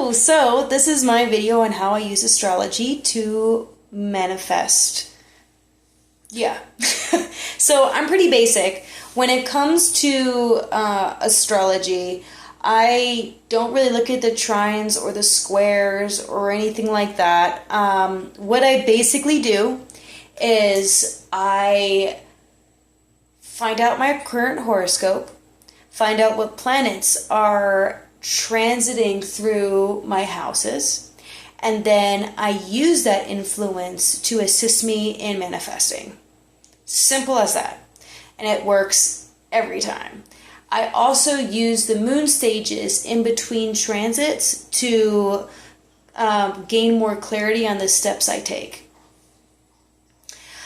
Hello! So this is my video on how I use astrology to manifest. Yeah. So I'm pretty basic. When it comes to astrology, I don't really look at the trines or the squares or anything like that. What I basically do is I find out my current horoscope, find out what planets are transiting through my houses, and then I use that influence to assist me in manifesting. Simple as that. And it works every time. I also use the moon stages in between transits to gain more clarity on the steps I take.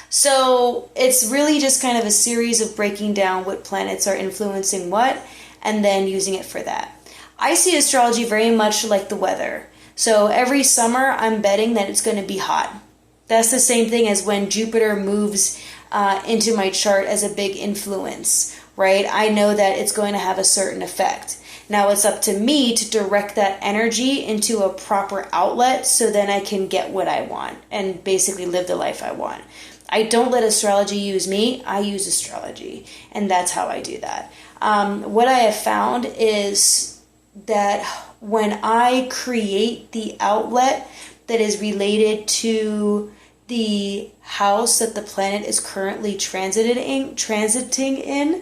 So it's really just kind of a series of breaking down what planets are influencing what, and then using it for that. I see astrology very much like the weather. So every summer I'm betting that it's going to be hot. That's the same thing as when Jupiter moves into my chart as a big influence, right? I know that it's going to have a certain effect. Now it's up to me to direct that energy into a proper outlet so then I can get what I want and basically live the life I want. I don't let astrology use me, I use astrology, and that's how I do that. What I have found is that when I create the outlet that is related to the house that the planet is currently transiting in,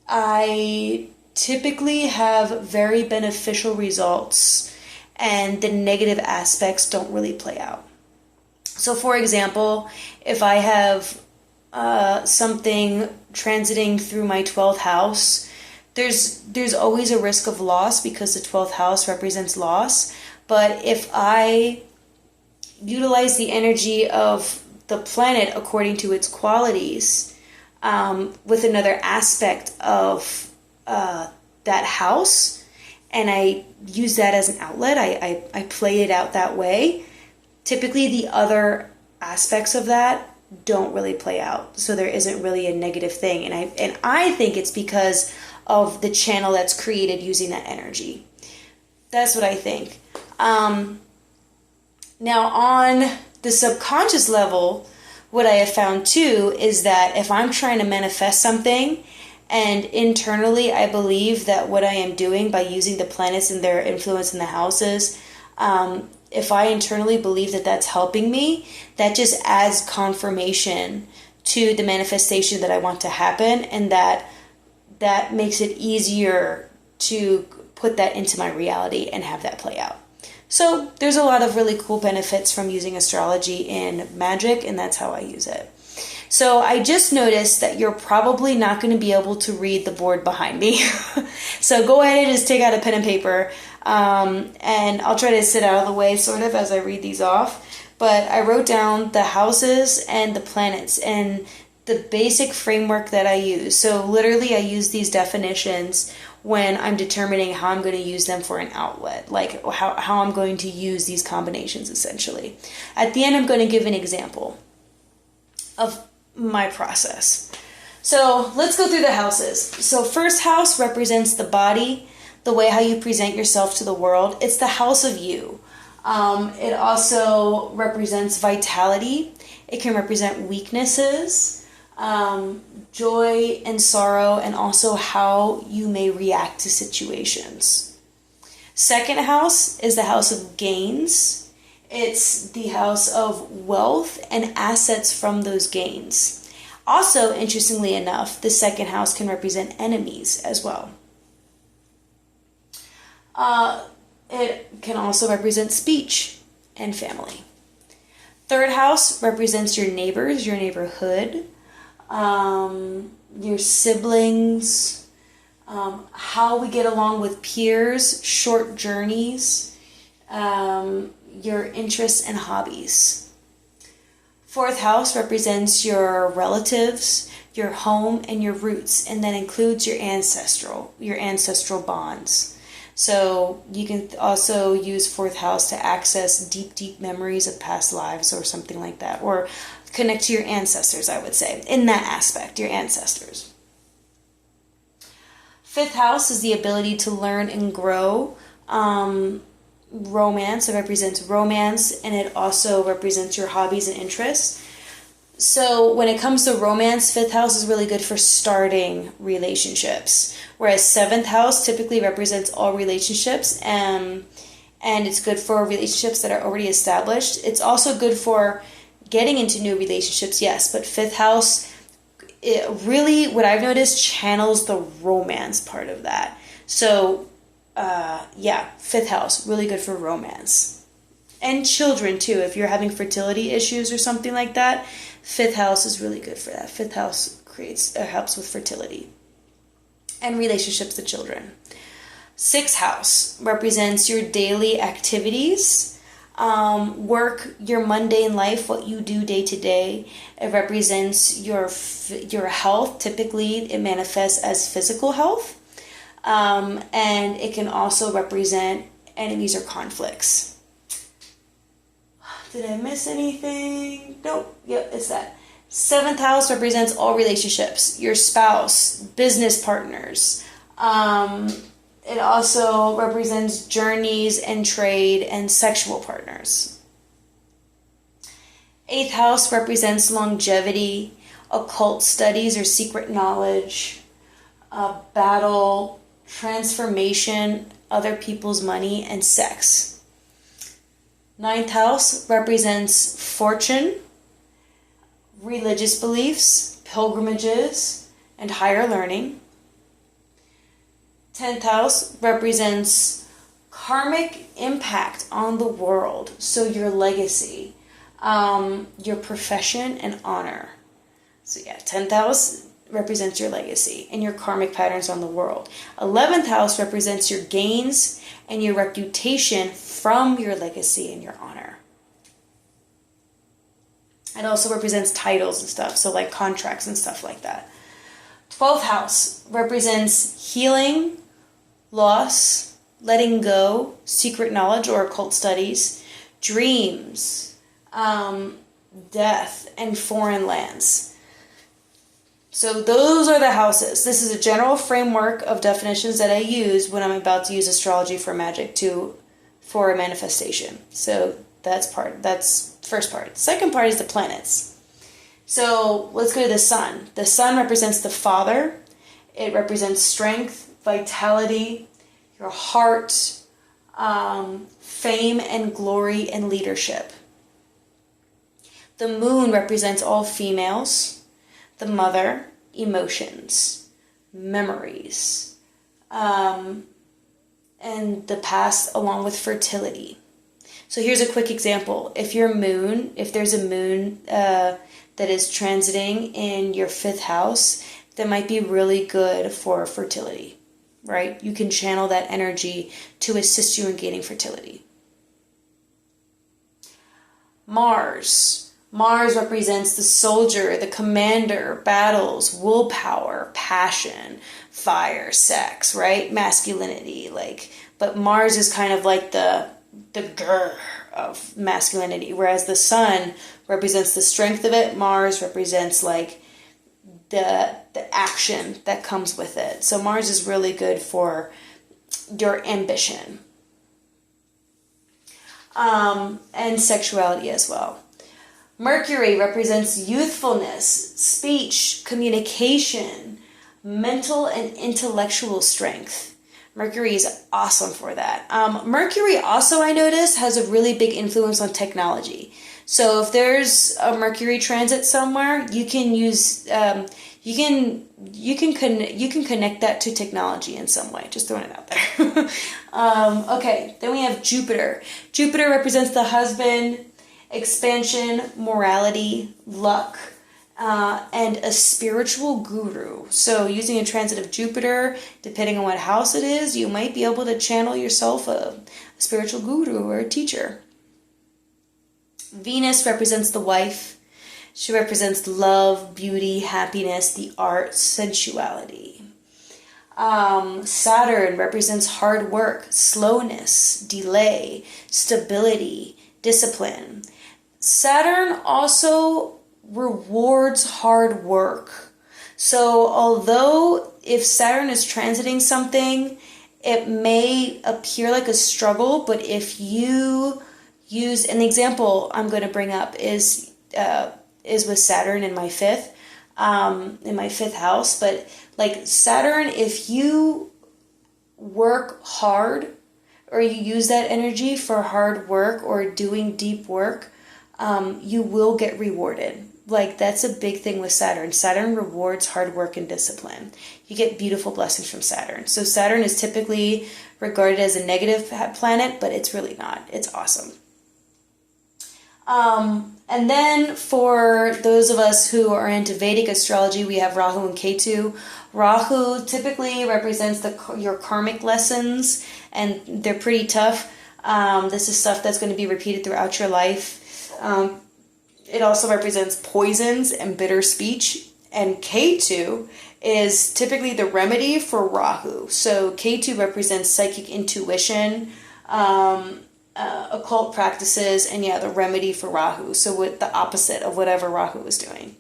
I typically have very beneficial results, and the negative aspects don't really play out. So for example, if I have something transiting through my 12th house, there's always a risk of loss because the 12th house represents loss. But if I utilize the energy of the planet according to its qualities, with another aspect of that house, and I use that as an outlet, I play it out that way, typically the other aspects of that don't really play out. So there isn't really a negative thing. And I think it's because of the channel that's created using that energy. That's what I think. Now on the subconscious level, what I have found too is that if I'm trying to manifest something and internally I believe that what I am doing by using the planets and their influence in the houses, if I internally believe that that's helping me, that just adds confirmation to the manifestation that I want to happen, and that makes it easier to put that into my reality and have that play out. So there's a lot of really cool benefits from using astrology in magic, and that's how I use it. So I just noticed that you're probably not going to be able to read the board behind me. So go ahead and just take out a pen and paper, and I'll try to sit out of the way sort of as I read these off. But I wrote down the houses and the planets and the basic framework that I use. So literally I use these definitions when I'm determining how I'm going to use them for an outlet, like how I'm going to use these combinations essentially. At the end, I'm going to give an example of my process. So let's go through the houses. So first house represents the body, the way how you present yourself to the world. It's the house of you. It also represents vitality. It can represent weaknesses, joy and sorrow, and also how you may react to situations. Second house is the house of gains. It's the house of wealth and assets from those gains. Also, interestingly enough, the second house can represent enemies as well. It can also represent speech and family. Third house represents your neighbors, your neighborhood, your siblings, how we get along with peers, short journeys, your interests and hobbies. Fourth house represents your relatives, your home, and your roots, and that includes your ancestral bonds. So you can also use fourth house to access deep memories of past lives or something like that, or connect to your ancestors, I would say, in that aspect, your ancestors. Fifth house is the ability to learn and grow romance. It represents romance, and it also represents your hobbies and interests. So when it comes to romance, fifth house is really good for starting relationships, whereas seventh house typically represents all relationships, and it's good for relationships that are already established. It's also good for getting into new relationships, yes, but fifth house, it really, what I've noticed, channels the romance part of that. So yeah, fifth house, really good for romance. And children too, if you're having fertility issues or something like that, fifth house is really good for that. Fifth house helps with fertility and relationships with children. Sixth house represents your daily activities, work, your mundane life, what you do day to day. It represents your health. Typically, it manifests as physical health. And it can also represent enemies or conflicts. Did I miss anything? Nope. Yep, it's that. Seventh house represents all relationships, your spouse, business partners. It also represents journeys and trade and sexual partners. Eighth house represents longevity, occult studies or secret knowledge, battle, transformation, other people's money, and sex. Ninth house represents fortune, religious beliefs, pilgrimages, and higher learning. 10th house represents karmic impact on the world, so your legacy, your profession, and honor. So yeah, 10th house represents your legacy and your karmic patterns on the world. 11th house represents your gains and your reputation from your legacy and your honor. It also represents titles and stuff, so like contracts and stuff like that. 12th house represents healing, loss, letting go, secret knowledge or occult studies, dreams, death, and foreign lands. So those are the houses. This is a general framework of definitions that I use when I'm about to use astrology for magic for a manifestation. So that's first part. Second part is the planets. So let's go to the sun. The sun represents the father. It represents strength, vitality, your heart, fame and glory and leadership. The moon represents all females, the mother, emotions, memories, and the past along with fertility. So here's a quick example. If there's a moon that is transiting in your fifth house, that might be really good for fertility, right? You can channel that energy to assist you in gaining fertility. Mars represents the soldier, the commander, battles, willpower, passion, fire, sex, right? Masculinity, but Mars is kind of like the grr of masculinity, whereas the sun represents the strength of it. Mars represents like the action that comes with it. So Mars is really good for your ambition, and sexuality as well. Mercury represents youthfulness, speech, communication, mental and intellectual strength. Mercury is awesome for that. Mercury also, I noticed, has a really big influence on technology. So if there's a Mercury transit somewhere, you can use you can connect that to technology in some way. Just throwing it out there. Okay, then we have Jupiter. Jupiter represents the husband, expansion, morality, luck, and a spiritual guru. So using a transit of Jupiter, depending on what house it is, you might be able to channel yourself a spiritual guru or a teacher. Venus represents the wife. She represents love, beauty, happiness, the arts, sensuality. Saturn represents hard work, slowness, delay, stability, discipline. Saturn also rewards hard work. So although if Saturn is transiting something, it may appear like a struggle, but if you use, an example I'm going to bring up is with Saturn in my fifth house. But like Saturn, if you work hard or you use that energy for hard work or doing deep work, you will get rewarded. Like, that's a big thing with Saturn. Saturn rewards hard work and discipline. You get beautiful blessings from Saturn. So Saturn is typically regarded as a negative planet, but it's really not. It's awesome. And then for those of us who are into Vedic astrology, we have Rahu and Ketu. Rahu typically represents your karmic lessons, and they're pretty tough. This is stuff that's going to be repeated throughout your life. It also represents poisons and bitter speech. And Ketu is typically the remedy for Rahu. So Ketu represents psychic intuition, occult practices, and the remedy for Rahu. So with the opposite of whatever Rahu is doing.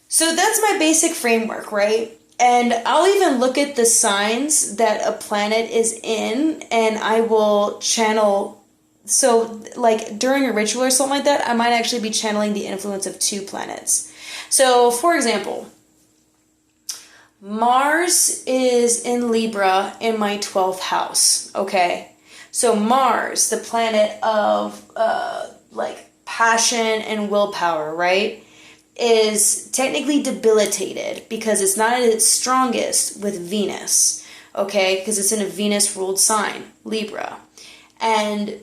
So that's my basic framework, right? And I'll even look at the signs that a planet is in, and I will channel. So like during a ritual or something like that, I might actually be channeling the influence of 2 planets. So for example, Mars is in Libra in my 12th house, okay? So Mars, the planet of like passion and willpower, right, is technically debilitated because it's not at its strongest with Venus, okay? Because it's in a Venus-ruled sign, Libra. And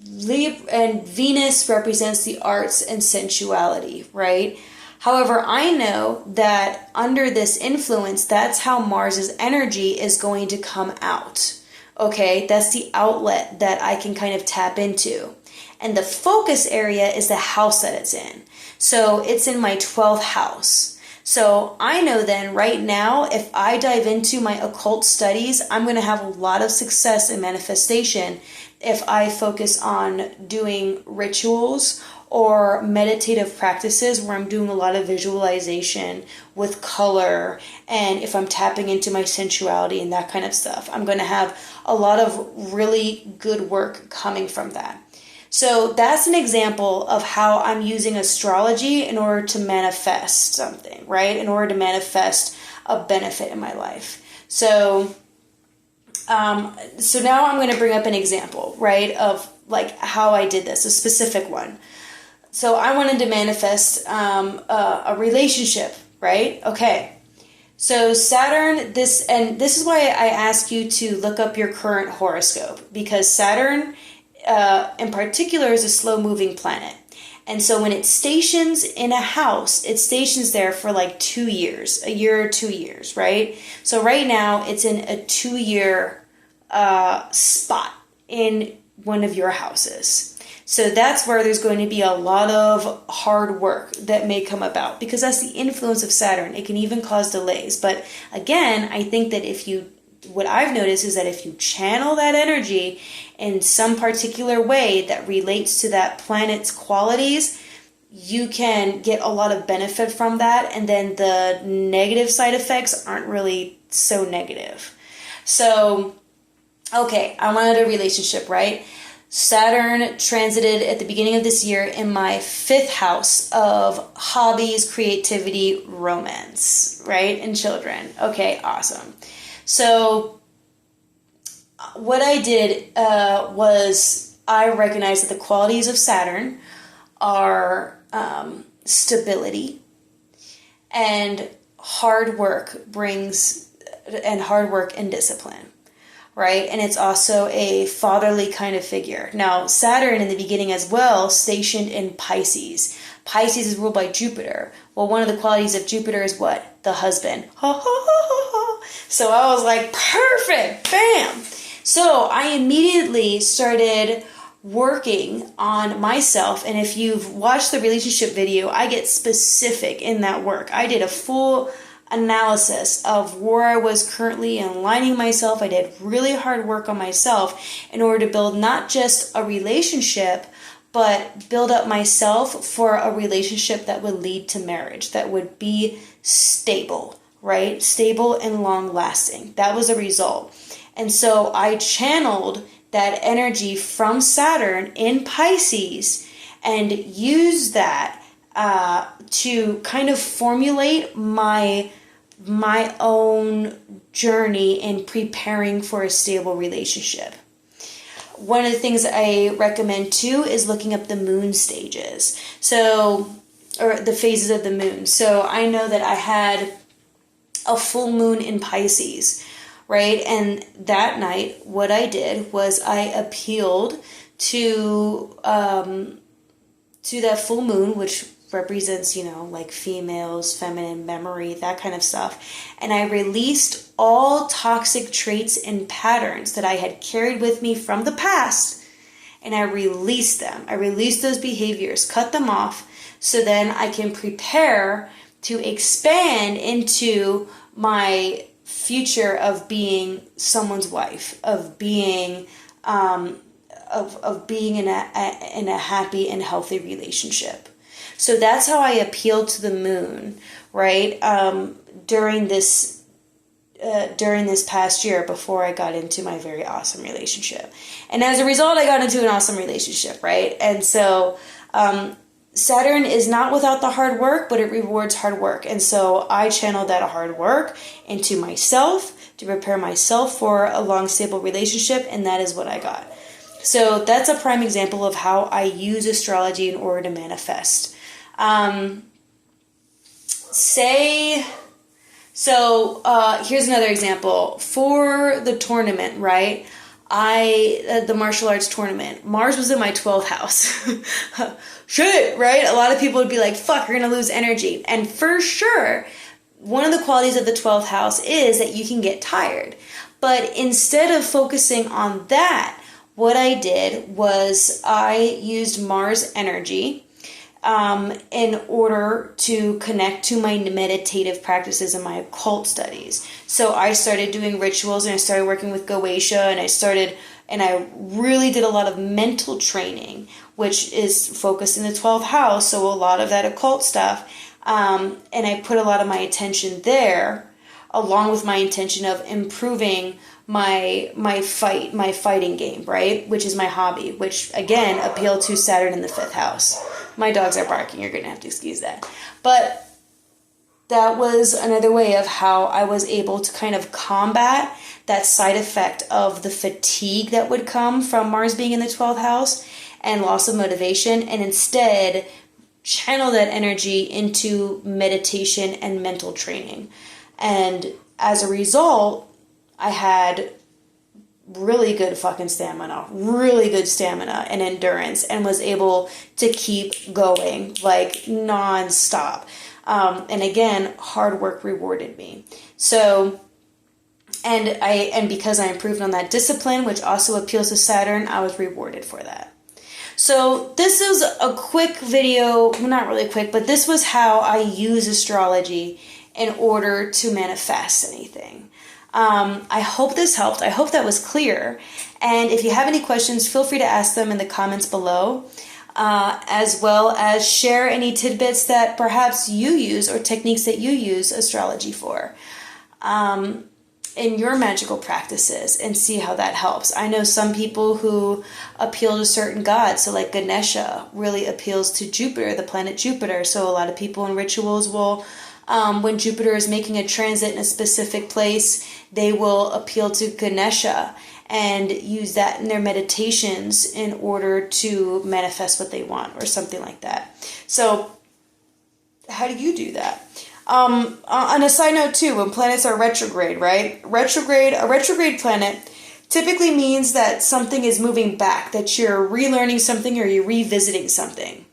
Venus represents the arts and sensuality, right? However, I know that under this influence, that's how Mars's energy is going to come out. Okay, that's the outlet that I can kind of tap into. And the focus area is the house that it's in. So it's in my 12th house. So I know then right now, if I dive into my occult studies, I'm going to have a lot of success in manifestation if I focus on doing rituals or meditative practices where I'm doing a lot of visualization with color, and if I'm tapping into my sensuality and that kind of stuff. I'm going to have a lot of really good work coming from that. So that's an example of how I'm using astrology in order to manifest something, right? In order to manifest a benefit in my life. So now I'm going to bring up an example, right, of like how I did this, a specific one. So I wanted to manifest a relationship, right? Okay. So Saturn, this is why I ask you to look up your current horoscope, because Saturn in particular is a slow-moving planet. And so when it stations in a house, it stations there for like 2 years, a year or 2 years, right? So right now it's in a 2-year spot in one of your houses. So that's where there's going to be a lot of hard work that may come about, because that's the influence of Saturn. It can even cause delays. But again, I think that what I've noticed is that if you channel that energy in some particular way that relates to that planet's qualities, you can get a lot of benefit from that. And then the negative side effects aren't really so negative. So, okay, I wanted a relationship, right? Saturn transited at the beginning of this year in my 5th house of hobbies, creativity, romance, right? And children. Okay, awesome. So what I did was I recognized that the qualities of Saturn are stability, and hard work and discipline. Right? And it's also a fatherly kind of figure. Now, Saturn in the beginning as well stationed in Pisces. Pisces is ruled by Jupiter. Well, one of the qualities of Jupiter is what? The husband. Ha, ha, ha, ha, ha. So I was like, perfect, bam. So I immediately started working on myself. And if you've watched the relationship video, I get specific in that work. I did a full analysis of where I was currently aligning myself. I did really hard work on myself in order to build not just a relationship, but build up myself for a relationship that would lead to marriage, that would be stable, right? Stable and long lasting. That was a result. And so I channeled that energy from Saturn in Pisces and used that to kind of formulate my own journey in preparing for a stable relationship. One of the things I recommend too is looking up the moon stages. Or the phases of the moon. So I know that I had a full moon in Pisces, right? And that night, what I did was I appealed to that full moon, which represents, like females, feminine memory, that kind of stuff. And I released all toxic traits and patterns that I had carried with me from the past. And I released them. I released those behaviors, cut them off, so then I can prepare to expand into my future of being someone's wife, of being in a happy and healthy relationship. So that's how I appealed to the moon, right? During this past year before I got into my very awesome relationship. And as a result, I got into an awesome relationship, right? And so Saturn is not without the hard work, but it rewards hard work. And so I channeled that hard work into myself to prepare myself for a long, stable relationship, and that is what I got. So that's a prime example of how I use astrology in order to manifest. Here's another example. For the tournament, right? The martial arts tournament, Mars was in my 12th house. Shit, right? A lot of people would be like, fuck, you're going to lose energy. And for sure, one of the qualities of the 12th house is that you can get tired. But instead of focusing on that, what I did was I used Mars energy in order to connect to my meditative practices and my occult studies. So I started doing rituals, and I started working with Goetia, and I really did a lot of mental training, which is focused in the 12th house. So a lot of that occult stuff. And I put a lot of my attention there, along with my intention of improving my fighting game, right? Which is my hobby, which again appealed to Saturn in the 5th house. My dogs are barking. You're going to have to excuse that. But that was another way of how I was able to kind of combat that side effect of the fatigue that would come from Mars being in the 12th house and loss of motivation, and instead channel that energy into meditation and mental training. And as a result, I had really good stamina and endurance, and was able to keep going like nonstop. And again, hard work rewarded me. So, and because I improved on that discipline, which also appeals to Saturn, I was rewarded for that. So this is a quick video, well, not really quick, but this was how I use astrology in order to manifest anything. I hope this helped. I hope that was clear. And if you have any questions, feel free to ask them in the comments below, as well as share any tidbits that perhaps you use or techniques that you use astrology for in your magical practices, and see how that helps. I know some people who appeal to certain gods. So like Ganesha really appeals to Jupiter, the planet Jupiter. So a lot of people in rituals will, when Jupiter is making a transit in a specific place, they will appeal to Ganesha and use that in their meditations in order to manifest what they want, or something like that. So how do you do that? On a side note too, when planets are retrograde, right? A retrograde planet typically means that something is moving back, that you're relearning something or you're revisiting something.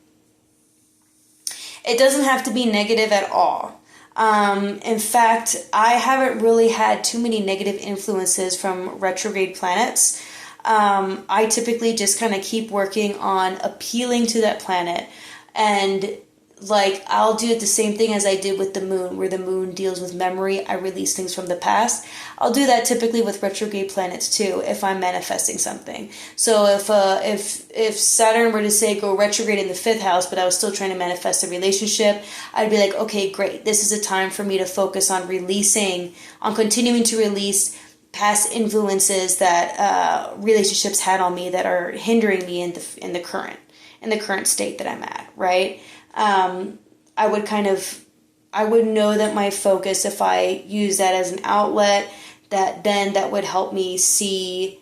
It doesn't have to be negative at all. In fact, I haven't really had too many negative influences from retrograde planets. I typically just kind of keep working on appealing to that planet, and like I'll do it the same thing as I did with the moon, where the moon deals with memory. I release things from the past. I'll do that typically with retrograde planets too, if I'm manifesting something. So if Saturn were to say go retrograde in the 5th house, but I was still trying to manifest a relationship, I'd be like, okay, great. This is a time for me to focus on continuing to release past influences that relationships had on me that are hindering me in the current state that I'm at, right? I would know that my focus, if I use that as an outlet, that would help me see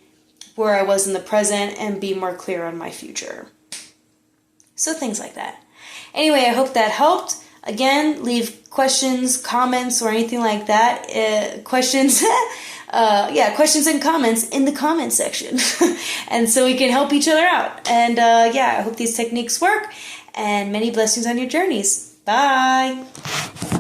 where I was in the present and be more clear on my future. So things like that. Anyway, I hope that helped. Again, leave questions, comments, or anything like that. Questions and comments in the comment section. And so we can help each other out. And I hope these techniques work. And many blessings on your journeys. Bye.